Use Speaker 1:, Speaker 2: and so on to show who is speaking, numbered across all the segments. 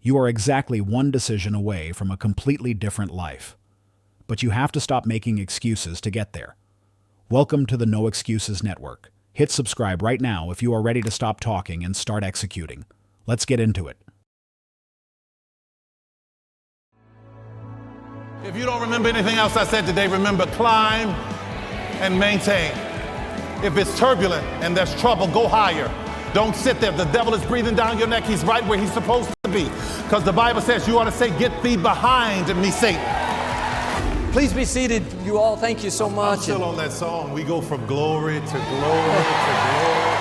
Speaker 1: You are exactly one decision away from a completely different life. But you have to stop making excuses to get there. Welcome to the No Excuses Network. Hit subscribe right now if you are ready to stop talking and start executing. Let's get into it.
Speaker 2: If you don't remember anything else I said today, remember climb and maintain. If it's turbulent and there's trouble, go higher. Don't sit there. The devil is breathing down your neck. He's right where he's supposed to be. Because the Bible says you ought to say, get thee behind me, Satan.
Speaker 3: Please be seated, you all. Thank you so much.
Speaker 2: I'm still on that song. We go from glory to glory to glory.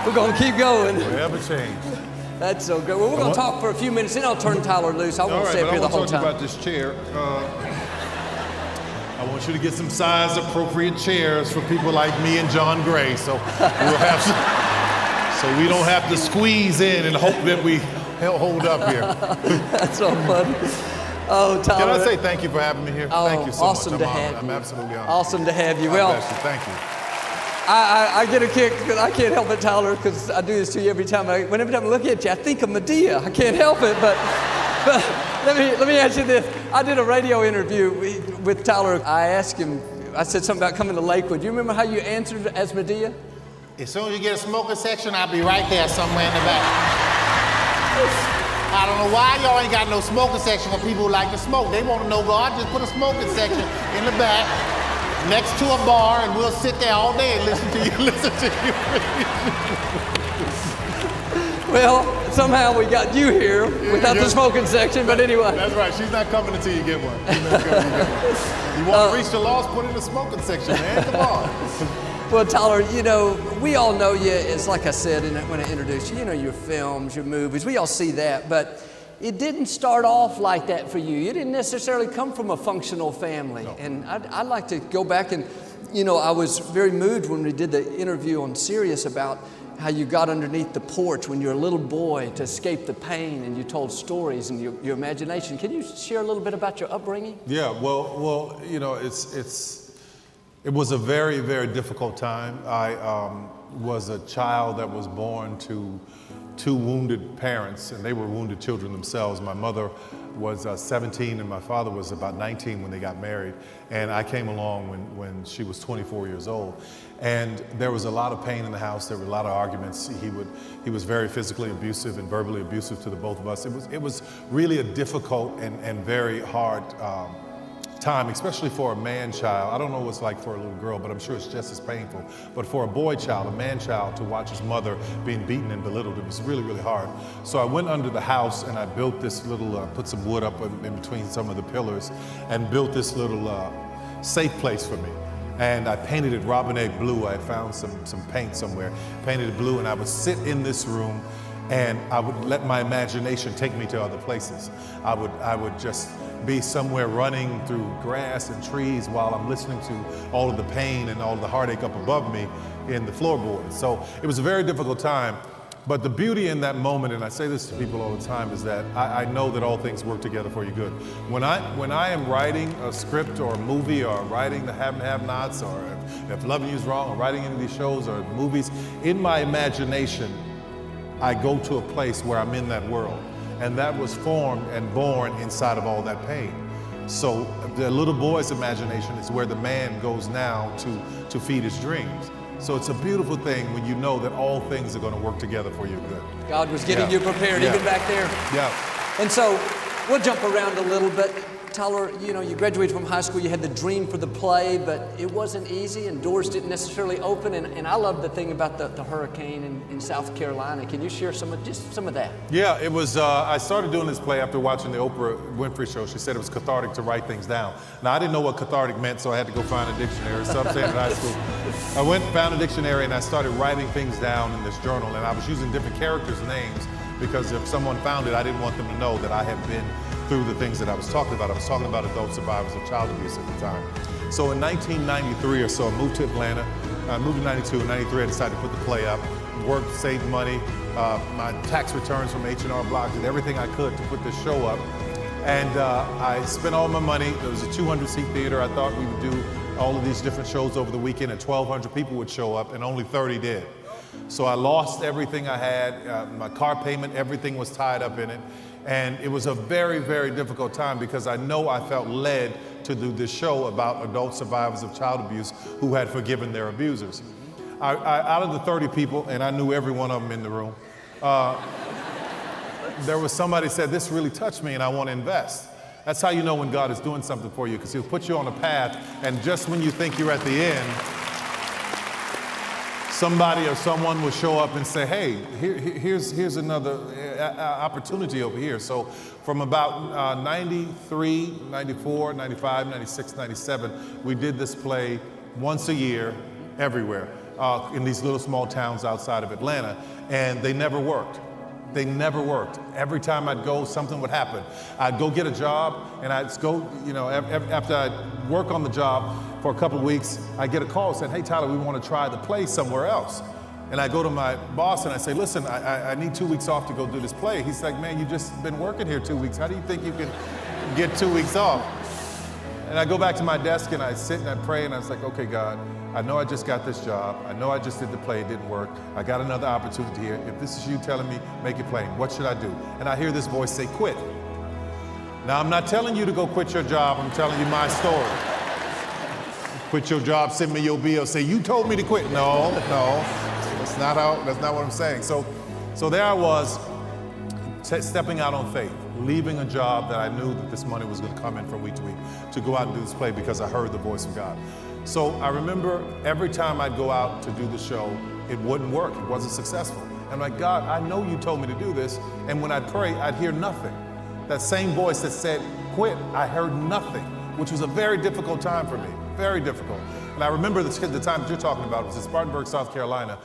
Speaker 3: We're going to keep going.
Speaker 2: Forever change.
Speaker 3: That's so good. Well, we're going to talk for a few minutes, then I'll turn Tyler loose. I won't stay up here the whole time.
Speaker 2: I want to talk about this chair. I want you to get some size-appropriate chairs for people like me and John Gray, so we'll have so we don't have to squeeze in and hope that we hold up here.
Speaker 3: That's so funny. Oh, Tyler.
Speaker 2: Can I say thank you for having me here?
Speaker 3: Oh,
Speaker 2: thank you so
Speaker 3: awesome
Speaker 2: much.
Speaker 3: to have you.
Speaker 2: I'm absolutely honored.
Speaker 3: Awesome to have you.
Speaker 2: God
Speaker 3: Well,
Speaker 2: bless you. Thank you.
Speaker 3: I get a kick because I can't help it, Tyler, because I do this to you every time. Whenever I look at you, I think of Medea. I can't help it, but let me ask you this. I did a radio interview with Tyler. I asked him, I said something about coming to Lakewood. Do you remember how you answered as Medea?
Speaker 4: As soon as you get a smoking section, I'll be right there somewhere in the back. I don't know why y'all ain't got no smoking section for people who like to smoke. They want to know God, just put a smoking section in the back next to a bar, and we'll sit there all day and listen to you,
Speaker 3: Well, somehow we got you here without the smoking section, but anyway.
Speaker 2: That's right. She's not coming until you get one. You want to reach the lost, put in the smoking section, man. Come on.
Speaker 3: Well, Tyler, you know, we all know you, it's like I said when I introduced you, you know, your films, your movies, we all see that, but it didn't start off like that for you. You didn't necessarily come from a functional family. No. And I'd like to go back and, you know, I was very moved when we did the interview on Sirius about how you got underneath the porch when you were a little boy to escape the pain, and you told stories and your imagination. Can you share a little bit about your upbringing?
Speaker 2: Yeah, well, you know, it was a very, very difficult time. I was a child that was born to two wounded parents, and they were wounded children themselves. My mother was 17 and my father was about 19 when they got married, and I came along when she was 24 years old. And there was a lot of pain in the house. There were a lot of arguments. He was very physically abusive and verbally abusive to the both of us. It was really a difficult and very hard time, especially for a man child. I don't know what it's like for a little girl, but I'm sure it's just as painful. But for a boy child, a man child, to watch his mother being beaten and belittled, it was really, really hard. So I went under the house and I built this little, put some wood up in between some of the pillars and built this little safe place for me. And I painted it robin egg blue. I had found some paint somewhere, painted it blue, and I would sit in this room and I would let my imagination take me to other places. I would just be somewhere running through grass and trees while I'm listening to all of the pain and all of the heartache up above me in the floorboards. So it was a very difficult time, but the beauty in that moment, and I say this to people all the time, is that I know that all things work together for your good. When I am writing a script or a movie, or writing the Have and Have-Nots, or if Loving You Is Wrong, or writing any of these shows or movies, in my imagination, I go to a place where I'm in that world. And that was formed and born inside of all that pain. So the little boy's imagination is where the man goes now to feed his dreams. So it's a beautiful thing when you know that all things are going to work together for your good.
Speaker 3: God was getting you prepared even back there.
Speaker 2: Yeah.
Speaker 3: And so we'll jump around a little bit. Tyler, you know, you graduated from high school, you had the dream for the play, but it wasn't easy and doors didn't necessarily open. And I love the thing about the hurricane in South Carolina. Can you share some of that?
Speaker 2: Yeah, it was, I started doing this play after watching the Oprah Winfrey show. She said it was cathartic to write things down. Now, I didn't know what cathartic meant, so I had to go find a dictionary. So I'm saying in high school. I went and found a dictionary and I started writing things down in this journal, and I was using different characters' names because if someone found it, I didn't want them to know that I had been through the things that I was talking about. I was talking about adult survivors of child abuse at the time. So in 1993 or so, I moved to Atlanta. I moved in 92. In 93, I decided to put the play up, worked, saved money, my tax returns from H&R Block, did everything I could to put this show up. And I spent all my money. There was a 200-seat theater. I thought we would do all of these different shows over the weekend, and 1,200 people would show up, and only 30 did. So I lost everything I had, my car payment, everything was tied up in it. And it was a very, very difficult time because I know I felt led to do this show about adult survivors of child abuse who had forgiven their abusers. Out of the 30 people, and I knew every one of them in the room, there was somebody said, this really touched me and I want to invest. That's how you know when God is doing something for you, because he'll put you on a path, and just when you think you're at the end, somebody or someone will show up and say, hey, here's another opportunity over here. So from about 93, 94, 95, 96, 97, we did this play once a year, everywhere, in these little small towns outside of Atlanta, and they never worked. They never worked. Every time I'd go, something would happen. I'd go get a job, and I'd go, after I'd work on the job for a couple of weeks, I'd get a call saying, hey, Tyler, we want to try the play somewhere else. And I go to my boss and I say, listen, I need 2 weeks off to go do this play. He's like, man, you just been working here 2 weeks. How do you think you can get 2 weeks off? And I go back to my desk and I sit and I pray and I was like, okay, God, I know I just got this job. I know I just did the play, it didn't work. I got another opportunity here. If this is you telling me, make it plain, what should I do? And I hear this voice say, quit. Now, I'm not telling you to go quit your job. I'm telling you my story. Quit your job, send me your bill, say, you told me to quit. No, that's not what I'm saying. So there I was, stepping out on faith, leaving a job that I knew that this money was going to come in from week to week to go out and do this play because I heard the voice of God. So I remember every time I'd go out to do the show, it wouldn't work. It wasn't successful. I'm like, God, I know you told me to do this. And when I'd pray, I'd hear nothing. That same voice that said, quit, I heard nothing, which was a very difficult time for me, very difficult. And I remember the time that you're talking about, it was in Spartanburg, South Carolina.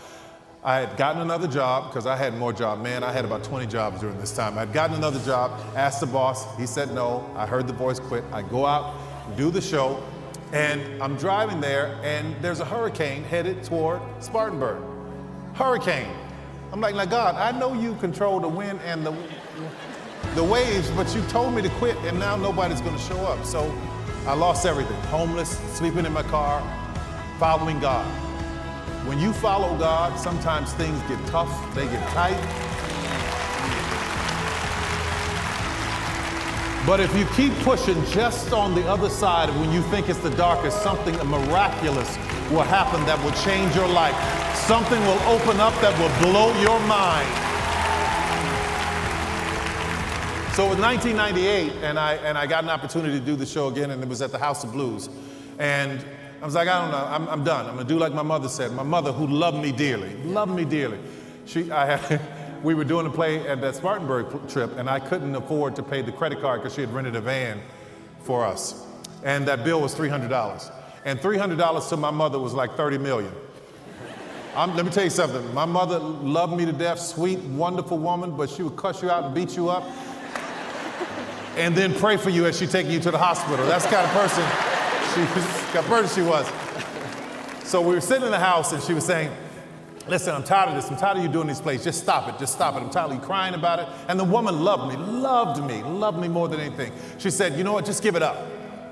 Speaker 2: I had gotten another job because I had more jobs. Man, I had about 20 jobs during this time. I'd gotten another job, asked the boss, he said no. I heard the voice, quit. I go out, do the show, and I'm driving there, and there's a hurricane headed toward Spartanburg. Hurricane. I'm like, now God, I know you control the wind and the waves, but you told me to quit, and now nobody's going to show up. So I lost everything. Homeless, sleeping in my car, following God. When you follow God, sometimes things get tough, they get tight. But if you keep pushing just on the other side of when you think it's the darkest, something miraculous will happen that will change your life. Something will open up that will blow your mind. So it was 1998, and I got an opportunity to do the show again, and it was at the House of Blues. And I was like, I don't know, I'm done. I'm gonna do like my mother said. My mother, who loved me dearly. We were doing a play at that Spartanburg trip, and I couldn't afford to pay the credit card because she had rented a van for us. And that bill was $300. And $300 to my mother was like 30 million. Let me tell you something. My mother loved me to death, sweet, wonderful woman, but she would cuss you out and beat you up and then pray for you as she's taking you to the hospital. That's the kind of person she was. So we were sitting in the house and she was saying, listen, I'm tired of this. I'm tired of you doing these plays. Just stop it. I'm tired of you crying about it. And the woman loved me more than anything. She said, you know what, just give it up.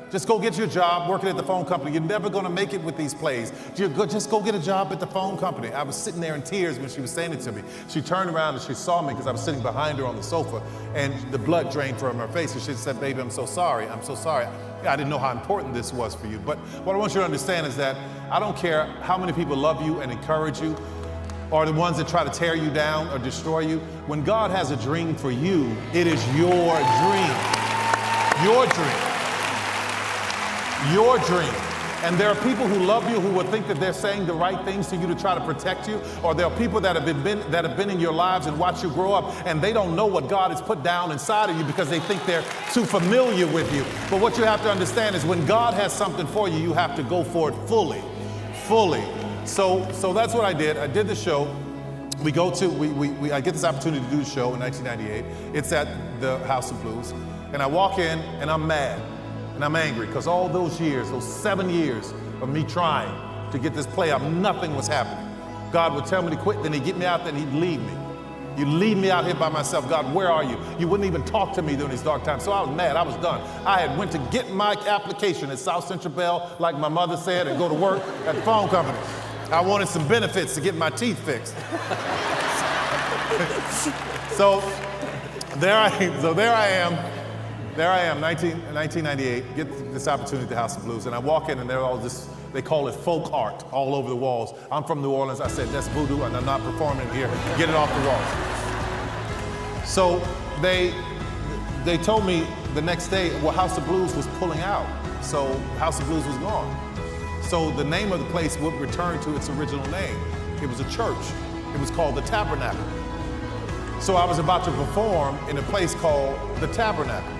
Speaker 2: Just go get your job working at the phone company. You're never going to make it with these plays. Just go get a job at the phone company. I was sitting there in tears when she was saying it to me. She turned around and she saw me because I was sitting behind her on the sofa, and the blood drained from her face. And she said, baby, I'm so sorry. I didn't know how important this was for you. But what I want you to understand is that I don't care how many people love you and encourage you, or the ones that try to tear you down or destroy you. When God has a dream for you, it is your dream. Your dream. Your dream. And there are people who love you who will think that they're saying the right things to you to try to protect you, or there are people that have been in your lives and watched you grow up, and they don't know what God has put down inside of you because they think they're too familiar with you. But what you have to understand is when God has something for you, you have to go for it fully. So that's what I did. I did the show. I get this opportunity to do the show in 1998. It's at the House of Blues. And I walk in and I'm mad. And I'm angry because all those years, those 7 years of me trying to get this play up, nothing was happening. God would tell me to quit, then he'd get me out there and he'd leave me. You leave me out here by myself. God, where are you? You wouldn't even talk to me during these dark times. So I was mad. I was done. I had went to get my application at South Central Bell, like my mother said, and go to work at the phone company. I wanted some benefits to get my teeth fixed. So there I am, 1998, get this opportunity at the House of Blues, and I walk in and they're all just, they call it folk art all over the walls. I'm from New Orleans. I said, that's voodoo, and I'm not performing here. Get it off the walls. So they told me the next day, well, House of Blues was pulling out. So House of Blues was gone. So the name of the place would return to its original name. It was a church. It was called the Tabernacle. So I was about to perform in a place called the Tabernacle.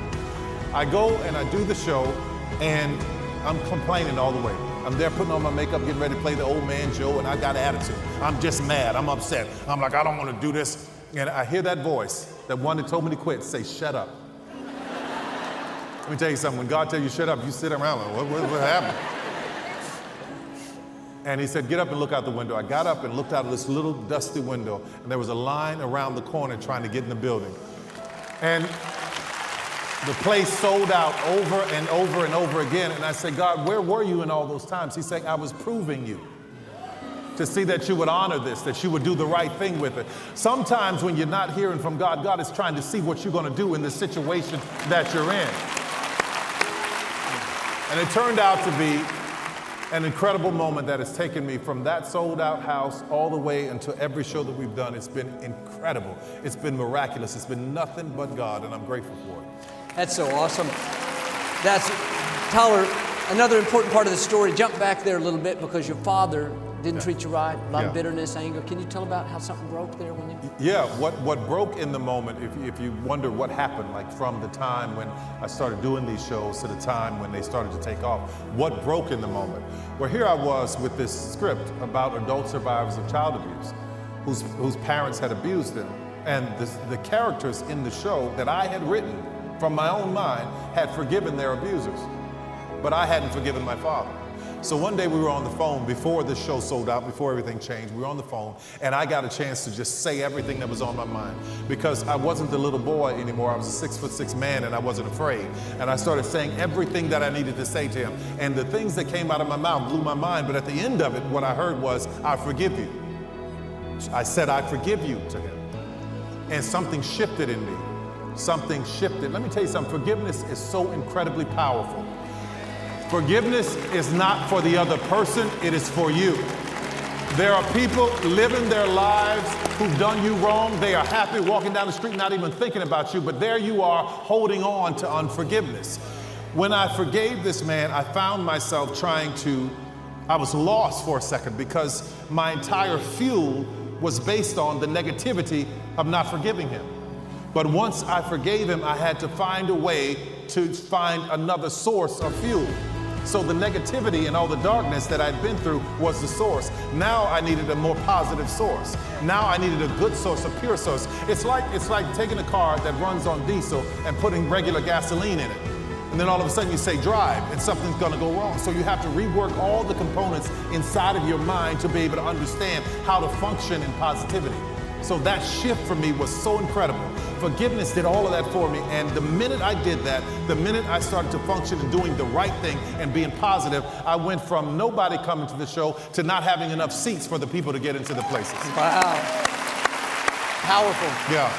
Speaker 2: I go and I do the show, and I'm complaining all the way. I'm there putting on my makeup, getting ready to play the old man Joe, and I got attitude. I'm just mad, I'm upset. I'm like, I don't want to do this. And I hear that voice, that one that told me to quit, say, shut up. Let me tell you something, when God tells you shut up, you sit around like, what happened? And he said, get up and look out the window. I got up and looked out of this little dusty window, and there was a line around the corner trying to get in the building. And the place sold out over and over and over again. And I said, God, where were you in all those times? He said, I was proving you to see that you would honor this, that you would do the right thing with it. Sometimes when you're not hearing from God, God is trying to see what you're going to do in the situation that you're in. And it turned out to be an incredible moment that has taken me from that sold out house all the way into every show that we've done. It's been incredible. It's been miraculous. It's been nothing but God, and I'm grateful for it.
Speaker 3: That's so awesome. That's, Tyler, another important part of the story. Jump back there a little bit, because your father didn't treat you right, a lot of bitterness, anger. Can you tell about how something broke there when you...
Speaker 2: Yeah, what broke in the moment, if you wonder what happened, like from the time when I started doing these shows to the time when they started to take off, what broke in the moment? Well, here I was with this script about adult survivors of child abuse whose parents had abused them. And the characters in the show that I had written from my own mind had forgiven their abusers, but I hadn't forgiven my father. So one day we were on the phone before the show sold out, before everything changed. We were on the phone, and I got a chance to just say everything that was on my mind, because I wasn't the little boy anymore. I was a 6'6" man, and I wasn't afraid. And I started saying everything that I needed to say to him. And the things that came out of my mouth blew my mind, but at the end of it, what I heard was, I forgive you. I said, I forgive you to him. And something shifted in me. Something shifted. Let me tell you something, forgiveness is so incredibly powerful. Forgiveness is not for the other person, it is for you. There are people living their lives who've done you wrong. They are happy walking down the street, not even thinking about you, but there you are holding on to unforgiveness. When I forgave this man, I found myself I was lost for a second, because my entire fuel was based on the negativity of not forgiving him. But once I forgave him, I had to find a way to find another source of fuel. So the negativity and all the darkness that I'd been through was the source. Now I needed a more positive source. Now I needed a good source, a pure source. It's like taking a car that runs on diesel and putting regular gasoline in it. And then all of a sudden you say drive, and something's gonna go wrong. So you have to rework all the components inside of your mind to be able to understand how to function in positivity. So that shift for me was so incredible. Forgiveness did all of that for me, and the minute I did that, the minute I started to function and doing the right thing and being positive, I went from nobody coming to the show to not having enough seats for the people to get into the places.
Speaker 3: Wow. Powerful.
Speaker 2: Yeah.